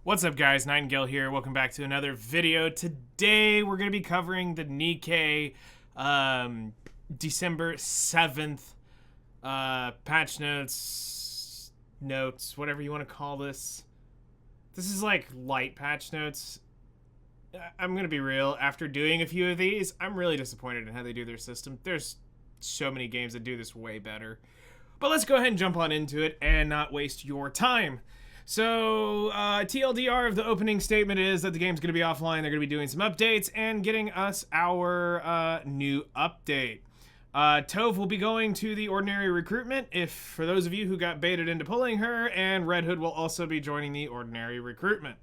What's up, guys? Nightingale here. Welcome back to another video. Today we're going to be covering the Nikke December 7th patch notes, whatever you want to call this. This is like light patch notes. I'm going to be real. After doing a few of these, I'm really disappointed in how they do their system. There's so many games that do this way better. But let's go ahead and jump on into it and not waste your time. So, TLDR of the opening statement is that the game's going to be offline. They're going to be doing some updates and getting us our new update. Tove will be going to the ordinary recruitment, for those of you who got baited into pulling her, and Red Hood will also be joining the ordinary recruitment.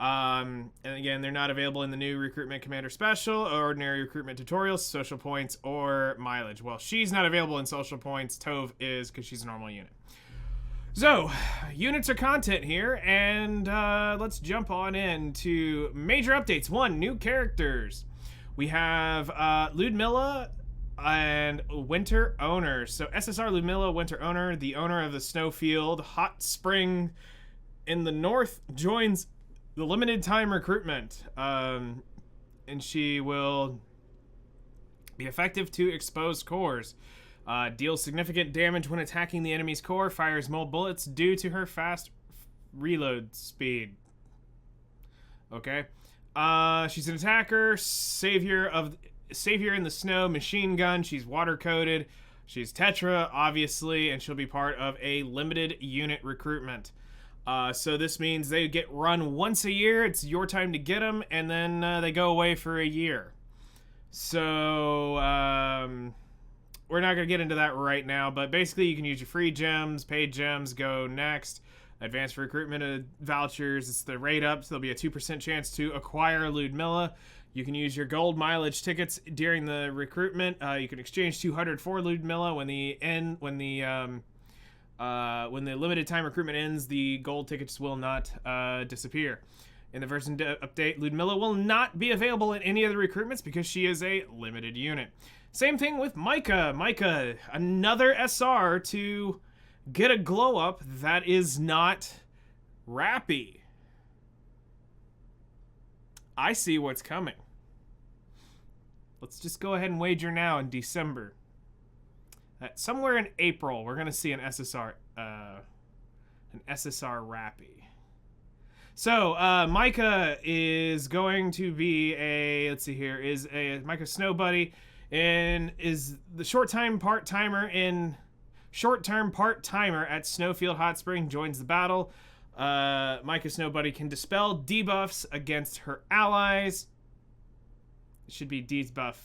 And again, they're not available in the new recruitment commander special, or ordinary recruitment tutorials, social points, or mileage. Well, she's not available in social points. Tove is, because she's a normal unit. So, units are content here, and let's jump on into major updates. 1, new characters. We have Ludmilla and Winter Owner. So, SSR Ludmilla, Winter Owner, the owner of the Snowfield Hot Spring in the north, joins the limited time recruitment. And she will be effective to expose cores. Deals significant damage when attacking the enemy's core. Fires more bullets due to her fast reload speed. Okay. She's an attacker, savior in the snow, machine gun. She's water coated. She's Tetra, obviously, and she'll be part of a limited unit recruitment. So this means they get run once a year. It's your time to get them, and then they go away for a year. So, we're not going to get into that right now, but basically you can use your free gems, paid gems, go next. Advanced recruitment vouchers, it's the rate up, so there'll be a 2% chance to acquire Ludmilla. You can use your gold mileage tickets during the recruitment. You can exchange 200 for Ludmilla. When the limited time recruitment ends, the gold tickets will not disappear. In the version update, Ludmilla will not be available in any of the recruitments because she is a limited unit. Same thing with Micah. Micah, another SR to get a glow up that is not Rappy. I see what's coming. Let's just go ahead and wager now in December. Somewhere in April, we're going to see an SSR Rappy. So, Micah is going to be a Micah Snow Buddy, and is the short-term part-timer at Snowfield Hot Spring, joins the battle. Micah Snow Buddy can dispel debuffs against her allies. It should be dispels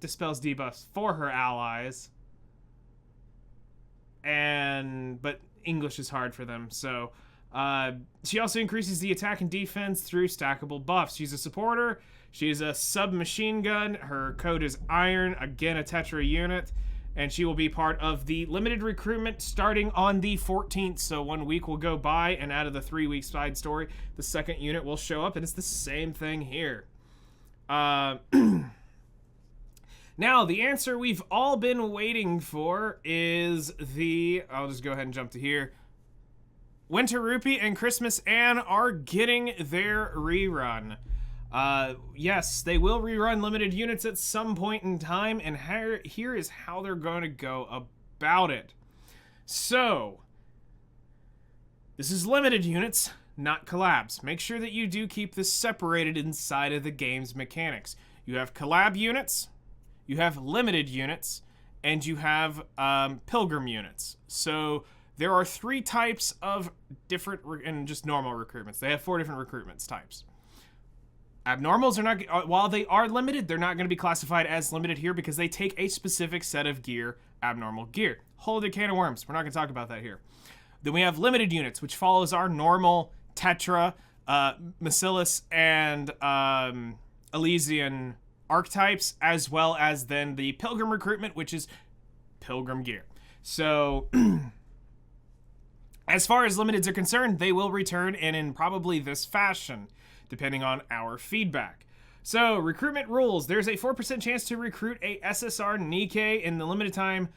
debuffs for her allies. But English is hard for them, so she also increases the attack and defense through stackable buffs. She's a supporter. She's a submachine gun. Her code is Iron, again a Tetra unit, and she will be part of the limited recruitment starting on the 14th. So 1 week will go by, and out of the 3-week side story, the second unit will show up, and it's the same thing here. Now, the answer we've all been waiting for is I'll just go ahead and jump to here. Winter Rupee and Christmas Ann are getting their rerun. Yes, they will rerun limited units at some point in time, and here is how they're going to go about it. So, this is limited units, not collabs. Make sure that you do keep this separated inside of the game's mechanics. You have collab units, you have limited units, and you have pilgrim units. So, there are 3 types of different, and just normal recruitments. They have 4 different recruitments types. Abnormals are not, while they are limited, they're not going to be classified as limited here because they take a specific set of gear, abnormal gear. Whole other can of worms. We're not going to talk about that here. Then we have limited units, which follows our normal Tetra, Macillus, and Elysian archetypes, as well as then the Pilgrim recruitment, which is Pilgrim gear. So, as far as limiteds are concerned, they will return in probably this fashion, depending on our feedback. So, recruitment rules. There's a 4% chance to recruit a SSR Nikke in the limited time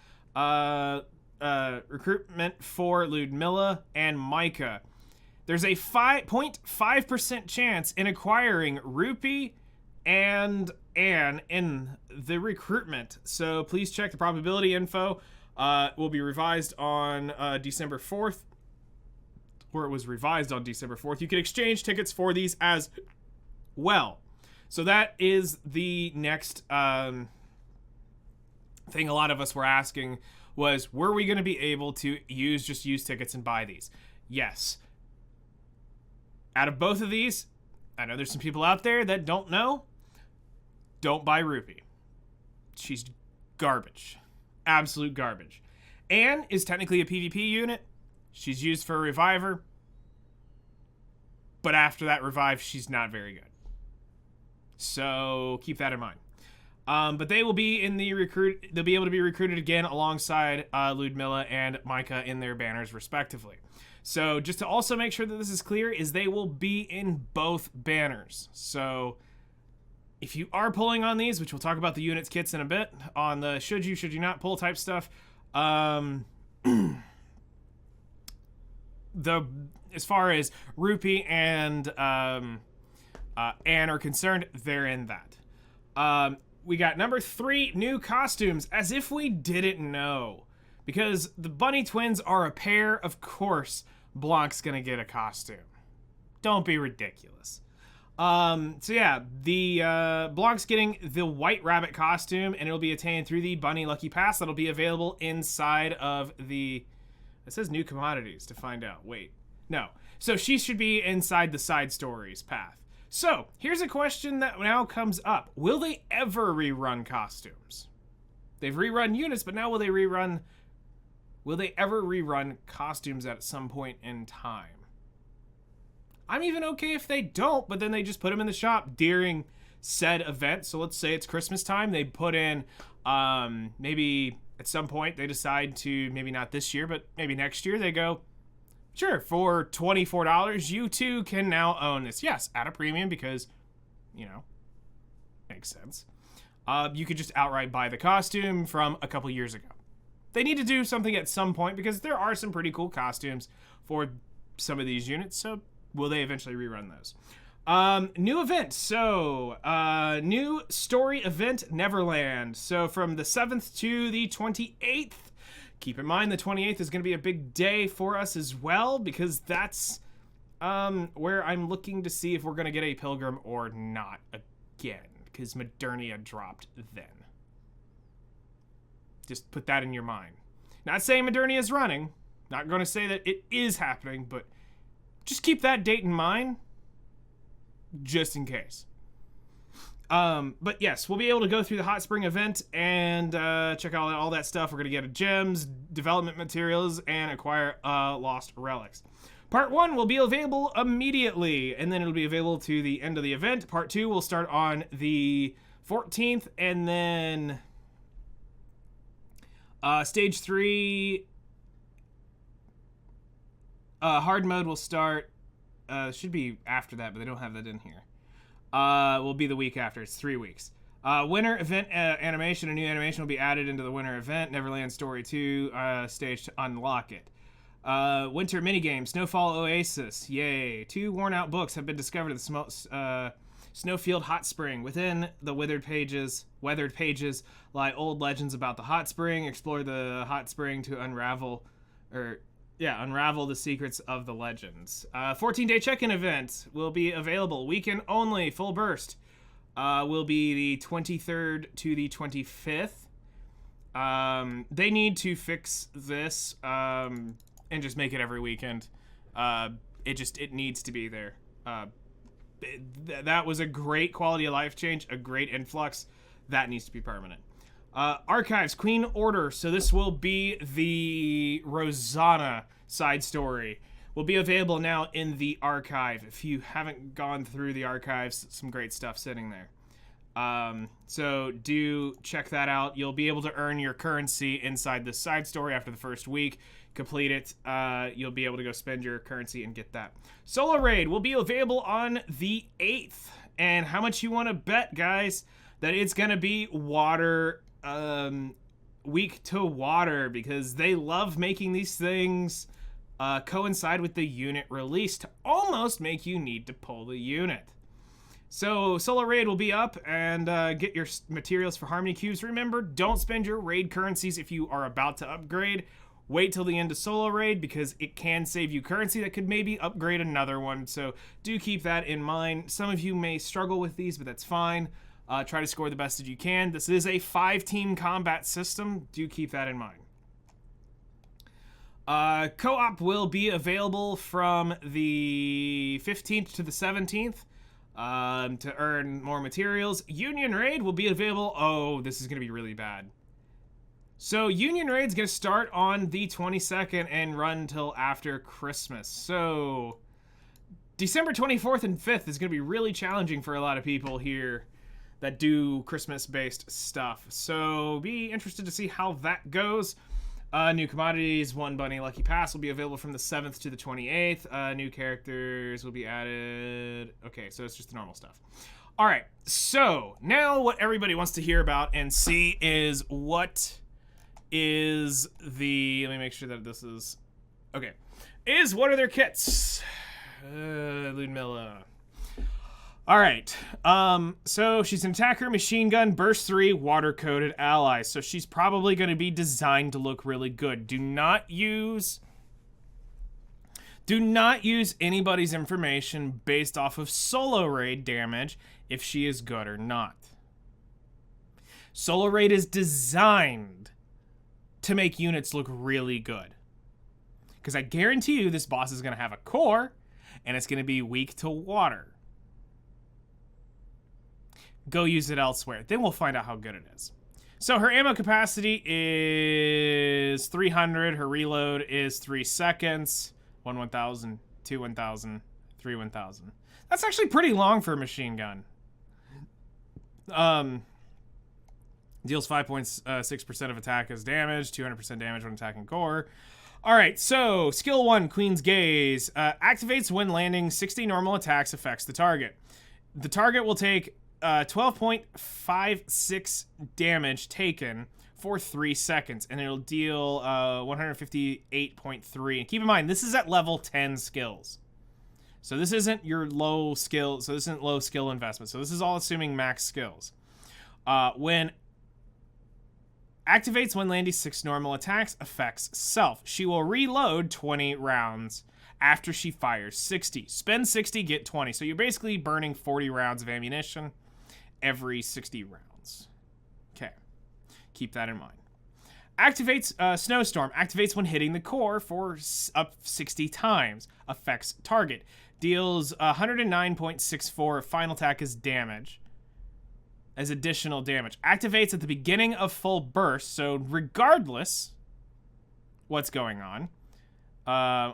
recruitment for Ludmilla and Micah. there's a 0.5% chance in acquiring Rupee and Anne in the recruitment. So please check the probability info. Will be revised on December 4th, or it was revised on December 4th. You can exchange tickets for these as well. So that is the next thing a lot of us were asking was, were we going to be able to use tickets and buy these? Yes. Out of both of these, I know there's some people out there that don't know. Don't buy Rupee. She's garbage. Absolute garbage. Anne is technically a PvP unit. She's used for a reviver. But after that revive, she's not very good. So keep that in mind. But they will be in the they'll be able to be recruited again alongside Ludmilla and Micah in their banners respectively. So just to also make sure that this is clear, is they will be in both banners. So if you are pulling on these, which we'll talk about the units kits in a bit, on the should you not pull type stuff, as far as Rupee and Anne are concerned, they're in that. We got number 3, new costumes, as if we didn't know. Because the Bunny Twins are a pair, of course Blanc's gonna get a costume. Don't be ridiculous. So yeah, the Blanc's getting the White Rabbit costume, and it'll be attained through the Bunny Lucky Pass that'll be available inside of the... It says new commodities to find out. Wait. No. So she should be inside the side stories path. So, here's a question that now comes up. Will they ever rerun costumes? They've rerun units, but now will they ever rerun costumes at some point in time? I'm even okay if they don't, but then they just put them in the shop during said event. So let's say it's Christmas time. They put in, maybe at some point they decide to, maybe not this year, but maybe next year they go, sure, for $24, you too can now own this. Yes, at a premium because, makes sense. You could just outright buy the costume from a couple years ago. They need to do something at some point because there are some pretty cool costumes for some of these units. So will they eventually rerun those? New event. So, new story event, Neverland. So from the 7th to the 28th. Keep in mind the 28th is going to be a big day for us as well, because that's where I'm looking to see if we're going to get a Pilgrim or not again, because Modernia dropped then. Just put that in your mind. Not saying Modernia is running. Not going to say that it is happening, but just keep that date in mind, just in case. But yes, we'll be able to go through the Hot Spring event and check out all that stuff. We're going to get gems, development materials, and acquire lost relics. Part 1 will be available immediately, and then it'll be available to the end of the event. Part 2 will start on the 14th, and then Stage 3 hard mode will start, should be after that, but they don't have that in here. Will be the week after. It's 3 weeks. Winter event animation. A new animation will be added into the winter event. Neverland Story 2 stage to unlock it. Winter minigame. Snowfall Oasis. Yay. 2 worn out books have been discovered at the Snowfield Hot Spring. Within the weathered pages lie old legends about the hot spring. Explore the hot spring to unravel the secrets of the legends. 14-day check-in event will be available. Weekend only, full burst. Will be the 23rd to the 25th. They need to fix this and just make it every weekend. It needs to be there. That was a great quality of life change, a great influx. That needs to be permanent. Archives, Queen Order. So this will be the Rosanna side story. Will be available now in the archive. If you haven't gone through the archives, some great stuff sitting there. So do check that out. You'll be able to earn your currency inside the side story after the first week. Complete it. You'll be able to go spend your currency and get that. Solo Raid will be available on the 8th. And how much you want to bet, guys, that it's going to be water, weak to water, because they love making these things coincide with the unit release to almost make you need to pull the unit. So Solo Raid will be up, and get your materials for Harmony Cubes. Remember, don't spend your raid currencies if you are about to upgrade. Wait till the end of Solo Raid, because it can save you currency that could maybe upgrade another one. So do keep that in mind. Some of you may struggle with these, but that's fine. Try to score the best that you can. This is a 5-team combat system. Do keep that in mind. Co-op will be available from the 15th to the 17th to earn more materials. Union Raid will be available. Oh, this is going to be really bad. So Union Raid's going to start on the 22nd and run until after Christmas. So December 24th and 5th is going to be really challenging for a lot of people here that do Christmas-based stuff. So be interested to see how that goes. New commodities, 1 Bunny Lucky Pass will be available from the 7th to the 28th. New characters will be added. Okay, so it's just the normal stuff. All right, so now what everybody wants to hear about and see is what is the... Let me make sure that this is... Okay. What are their kits? Ludmilla. All right, so she's an attacker, machine gun, burst 3, water-coated ally. So she's probably going to be designed to look really good. Do not use anybody's information based off of Solo Raid damage if she is good or not. Solo Raid is designed to make units look really good. Because I guarantee you this boss is going to have a core, and it's going to be weak to water. Go use it elsewhere. Then we'll find out how good it is. So her ammo capacity is 300. Her reload is 3 seconds. 1 1000, 2 1000, 3 1000. That's actually pretty long for a machine gun. Deals 5.6% of attack as damage, 200% damage when attacking core. All right, so skill 1, Queen's Gaze. Activates when landing 60 normal attacks, affects the target. The target will take 12.56 damage taken for 3 seconds, and it'll deal 158.3. And keep in mind, this is at level 10 skills. So this isn't your low skill, so this isn't low skill investment. So this is all assuming max skills. When activates when landing 6 normal attacks, affects self. She will reload 20 rounds after she fires 60. Spend 60, get 20. So you're basically burning 40 rounds of ammunition every 60 rounds. Okay. Keep that in mind. Activates Snowstorm. Activates when hitting the core for up 60 times. Affects target. Deals 109.64 final attack as damage. As additional damage. Activates at the beginning of full burst. So regardless what's going on.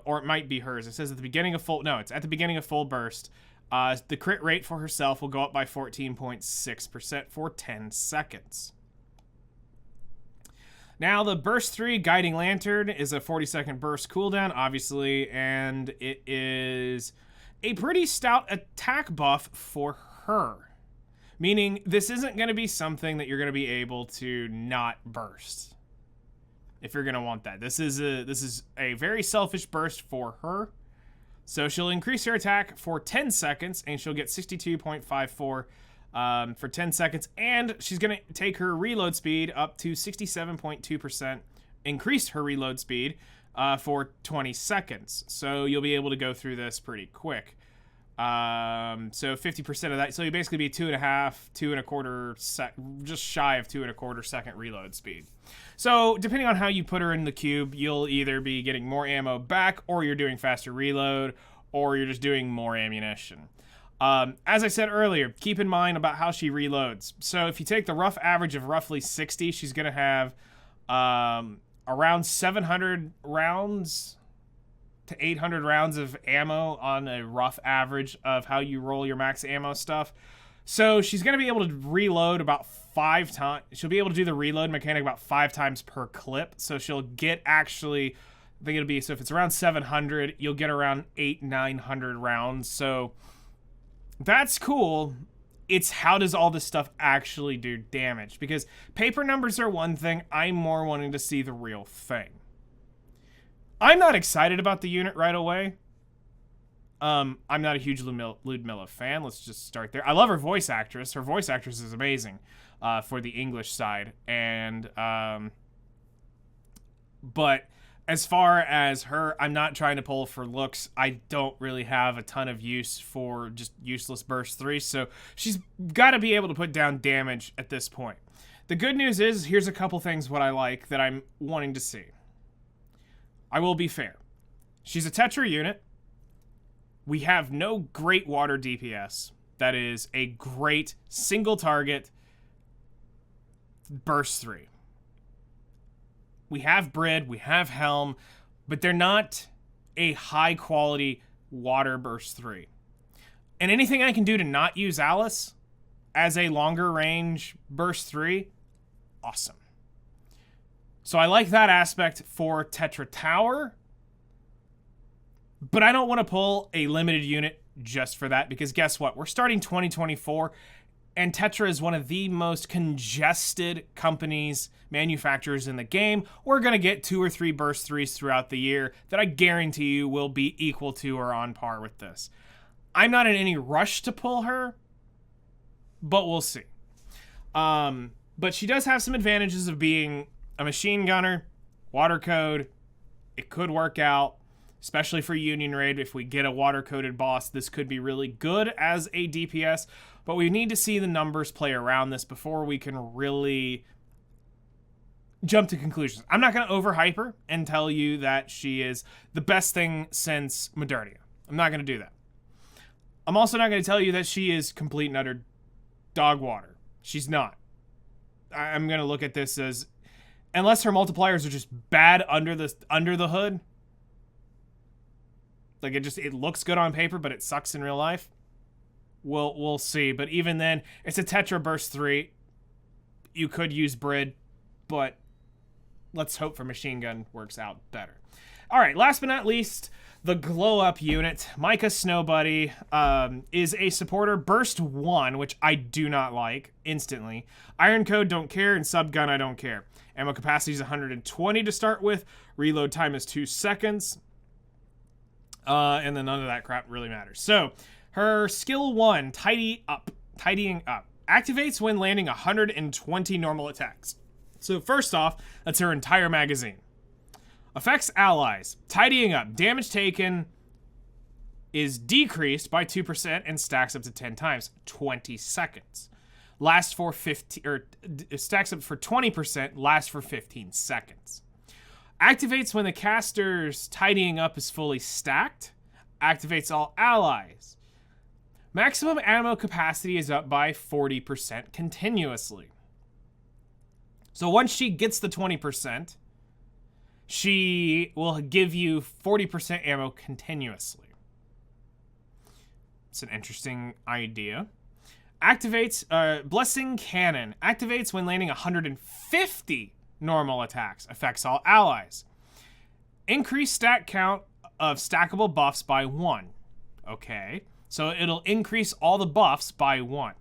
Or it might be hers. It says at the beginning of full... No, it's at the beginning of full burst. The crit rate for herself will go up by 14.6% for 10 seconds. Now, the Burst 3 Guiding Lantern is a 40-second burst cooldown, obviously, and it is a pretty stout attack buff for her. Meaning, this isn't going to be something that you're going to be able to not burst. If you're going to want that. This is a very selfish burst for her. So she'll increase her attack for 10 seconds, and she'll get 62.54 for 10 seconds. And she's going to take her reload speed up to 67.2%, increase her reload speed for 20 seconds. So you'll be able to go through this pretty quick. So 50% of that. So you basically be 2.25, just shy of 2.25 second reload speed. So depending on how you put her in the cube, you'll either be getting more ammo back, or you're doing faster reload, or you're just doing more ammunition. As I said earlier, keep in mind about how she reloads. So if you take the rough average of roughly 60, she's going to have around 700 rounds to 800 rounds of ammo on a rough average of how you roll your max ammo stuff. So she's going to be able to reload about 5 times. She'll be able to do the reload mechanic about 5 times per clip. So she'll get actually, I think it'll be, so if it's around 700, you'll get around 900 rounds. So that's cool. It's how does all this stuff actually do damage? Because paper numbers are one thing. I'm more wanting to see the real thing. I'm not excited about the unit right away. I'm not a huge Ludmilla fan. Let's just start there. I love her voice actress. Her voice actress is amazing for the English side. And, but as far as her, I'm not trying to pull for looks. I don't really have a ton of use for just useless burst 3. So she's got to be able to put down damage at this point. The good news is, here's a couple things what I like that I'm wanting to see. I will be fair. She's a Tetra unit. We have no great water DPS. That is a great single target burst 3. We have Brid, we have Helm, but they're not a high quality water burst 3. And anything I can do to not use Alice as a longer range burst 3, awesome. So I like that aspect for Tetra Tower, but I don't want to pull a limited unit just for that, because guess what? We're starting 2024, and Tetra is one of the most congested companies, manufacturers in the game. We're going to get 2 or 3 burst 3s throughout the year that I guarantee you will be equal to or on par with this. I'm not in any rush to pull her, but we'll see. But she does have some advantages of being a machine gunner, water code. It could work out, especially for Union Raid. If we get a water coded boss, this could be really good as a DPS, but we need to see the numbers play around this before we can really jump to conclusions. I'm not going to overhype her and tell you that she is the best thing since Modernia. I'm not going to do that. I'm also not going to tell you that she is complete and utter dog water. She's not. I'm going to look at this as, unless her multipliers are just bad under the hood, like it looks good on paper, but it sucks in real life. We'll see. But even then, it's a Tetra burst 3. You could use Brid, but let's hope for machine gun works out better. All right, last but not least, the glow up unit. Micah Snowbuddy is a supporter. Burst 1, which I do not like instantly. Iron Code, don't care, and Subgun, I don't care. Ammo capacity is 120 to start with. Reload time is 2 seconds. And then none of that crap really matters. So, her skill 1, tidying up, activates when landing 120 normal attacks. So first off, that's her entire magazine. Affects allies. Tidying up. Damage taken is decreased by 2% and stacks up to 10 times. 20 seconds. Lasts for 15, or stacks up for 20%, lasts for 15 seconds. Activates when the caster's tidying up is fully stacked. Activates all allies. Maximum ammo capacity is up by 40% continuously. So once she gets the 20%, she will give you 40% ammo continuously. It's an interesting idea. Activates, Blessing Cannon. Activates when landing 150 normal attacks. Affects all allies. Increase stat count of stackable buffs by 1. Okay. So it'll increase all the buffs by 1.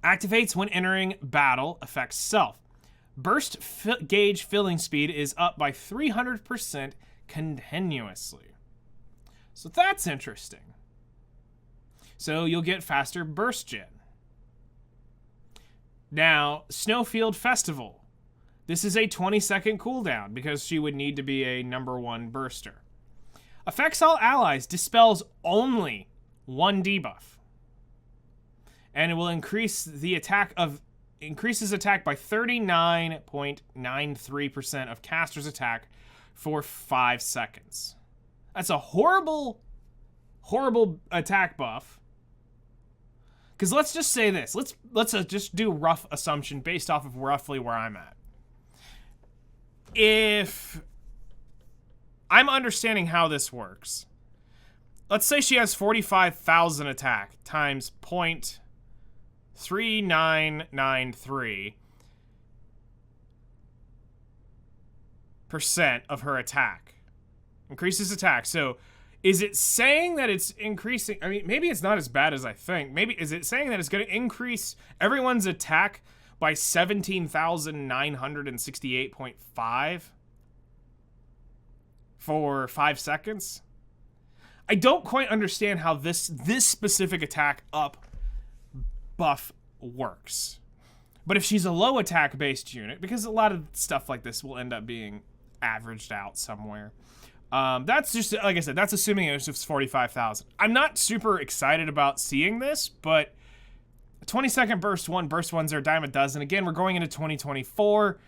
Activates when entering battle. Affects self. Burst gauge filling speed is up by 300% continuously. So that's interesting. So you'll get faster burst gen. Now, Snowfield Festival. This is a 20-second cooldown because she would need to be a #1 burster. Affects all allies, dispels only 1 debuff. And it will increase increases attack by 39.93% of caster's attack for 5 seconds. That's a horrible, horrible attack buff. Because let's just say this. Let's just do rough assumption based off of roughly where I'm at. If I'm understanding how this works, let's say she has 45,000 attack times 0.3993% of her attack. Increases attack. So is it saying that it's increasing? I mean, maybe it's not as bad as I think. Maybe, is it saying that it's going to increase everyone's attack by 17,968.5? for 5 seconds. I don't quite understand how this specific attack up buff works. But if she's a low attack based unit, because a lot of stuff like this will end up being averaged out somewhere. That's just, like I said, that's assuming it was just 45,000. I'm not super excited about seeing this, but 20-second burst ones are a dime a dozen. Again, we're going into 2024.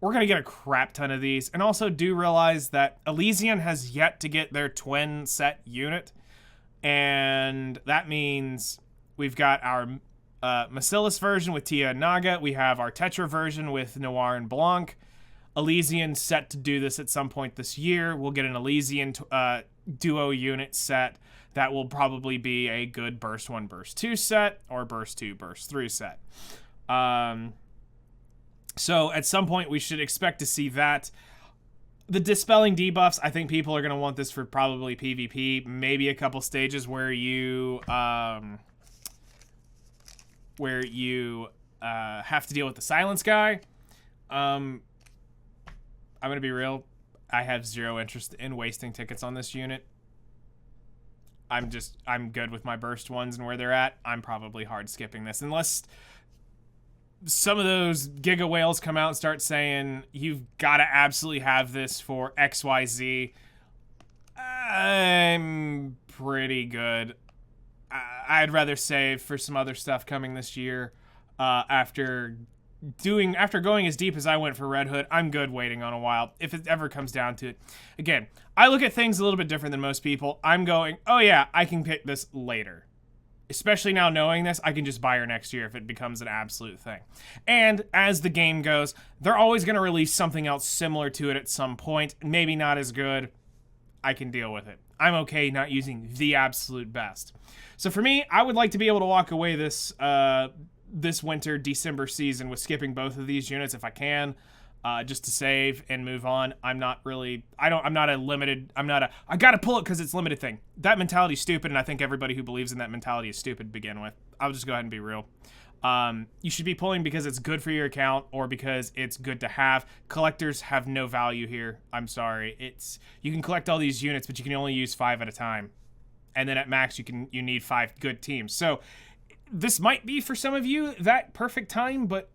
We're going to get a crap ton of these. And also do realize that Elysian has yet to get their twin set unit. And that means we've got our Macillus version with Tia and Naga. We have our Tetra version with Noir and Blanc. Elysian set to do this at some point this year. We'll get an Elysian duo unit set that will probably be a good Burst 1, Burst 2 set, or Burst 2, Burst 3 set. So at some point we should expect to see that. The dispelling debuffs, I think people are going to want this for probably PvP, maybe a couple stages where you have to deal with the silence guy. I'm going to be real. I have zero interest in wasting tickets on this unit. I'm good with my burst ones and where they're at. I'm probably hard skipping this unless some of those Giga Whales come out and start saying, you've got to absolutely have this for XYZ. I'm pretty good. I'd rather save for some other stuff coming this year. After going as deep as I went for Red Hood, I'm good waiting on a while if it ever comes down to it. Again, I look at things a little bit different than most people. I'm going, oh yeah, I can pick this later. Especially now knowing this, I can just buy her next year if it becomes an absolute thing. And as the game goes, they're always going to release something else similar to it at some point. Maybe not as good. I can deal with it. I'm okay not using the absolute best. So for me, I would like to be able to walk away this winter December season with skipping both of these units if I can, just to save and move on. I gotta pull it because it's limited thing. That mentality's stupid, and I think everybody who believes in that mentality is stupid to begin with. I'll just go ahead and be real. You should be pulling because it's good for your account or because it's good to have. Collectors have no value here. I'm sorry. You can collect all these units, but you can only use 5 at a time. And then at max, you need 5 good teams. So this might be for some of you that perfect time, but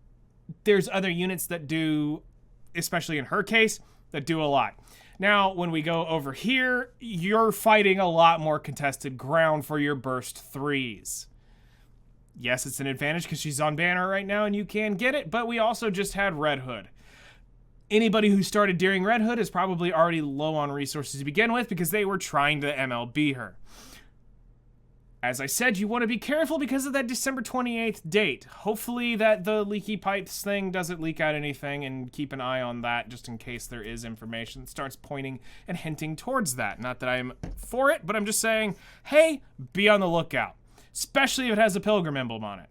there's other units that do, especially in her case, that do a lot. Now, when we go over here, you're fighting a lot more contested ground for your burst 3s. Yes, it's an advantage because she's on banner right now and you can get it, but we also just had Red Hood. Anybody who started during Red Hood is probably already low on resources to begin with because they were trying to MLB her. As I said, you want to be careful because of that December 28th date. Hopefully that the leaky pipes thing doesn't leak out anything, and keep an eye on that just in case there is information that starts pointing and hinting towards that. Not that I'm for it, but I'm just saying, hey, be on the lookout. Especially if it has a pilgrim emblem on it.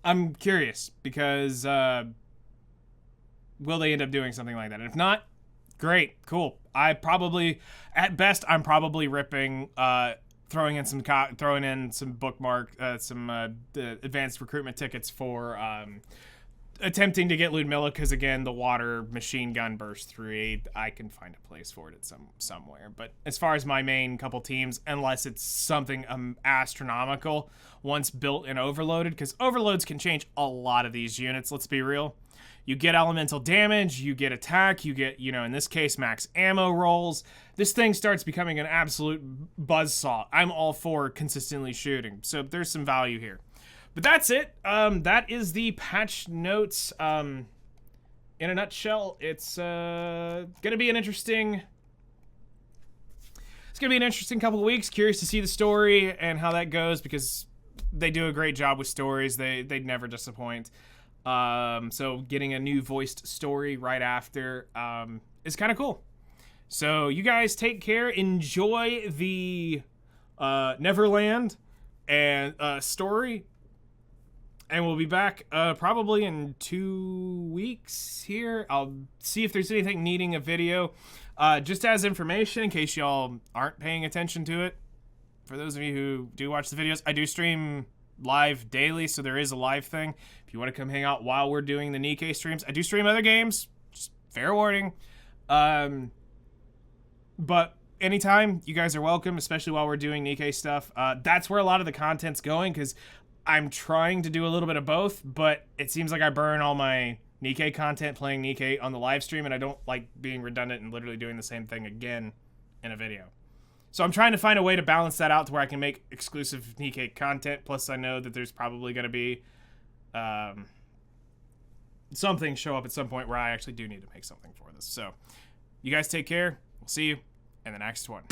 I'm curious because will they end up doing something like that? And if not, great, cool. At best, I'm probably ripping, throwing in some bookmark, some advanced recruitment tickets for attempting to get Ludmilla, because again, the water machine gun burst 3, I can find a place for it at somewhere. But as far as my main couple teams, unless it's something astronomical, once built and overloaded, because overloads can change a lot of these units, let's be real. You get elemental damage, you get attack, you get, in this case, max ammo rolls. This thing starts becoming an absolute buzzsaw. I'm all for consistently shooting, so there's some value here. But that's it. That is the patch notes. In a nutshell, it's gonna be an interesting couple of weeks. Curious to see the story and how that goes because they do a great job with stories. They never disappoint. So getting a new voiced story right after is kind of cool. So you guys take care. Enjoy the Neverland and story. And we'll be back probably in 2 weeks here. I'll see if there's anything needing a video. Just as information, in case y'all aren't paying attention to it. For those of you who do watch the videos, I do stream live daily, so there is a live thing. If you want to come hang out while we're doing the Nikke streams, I do stream other games. Just fair warning. But anytime, you guys are welcome, especially while we're doing Nikke stuff. That's where a lot of the content's going, because I'm trying to do a little bit of both, but it seems like I burn all my Nikke content playing Nikke on the live stream, and I don't like being redundant and literally doing the same thing again in a video. So I'm trying to find a way to balance that out to where I can make exclusive Nikke content, plus I know that there's probably going to be something show up at some point where I actually do need to make something for this. So you guys take care. We'll see you in the next one.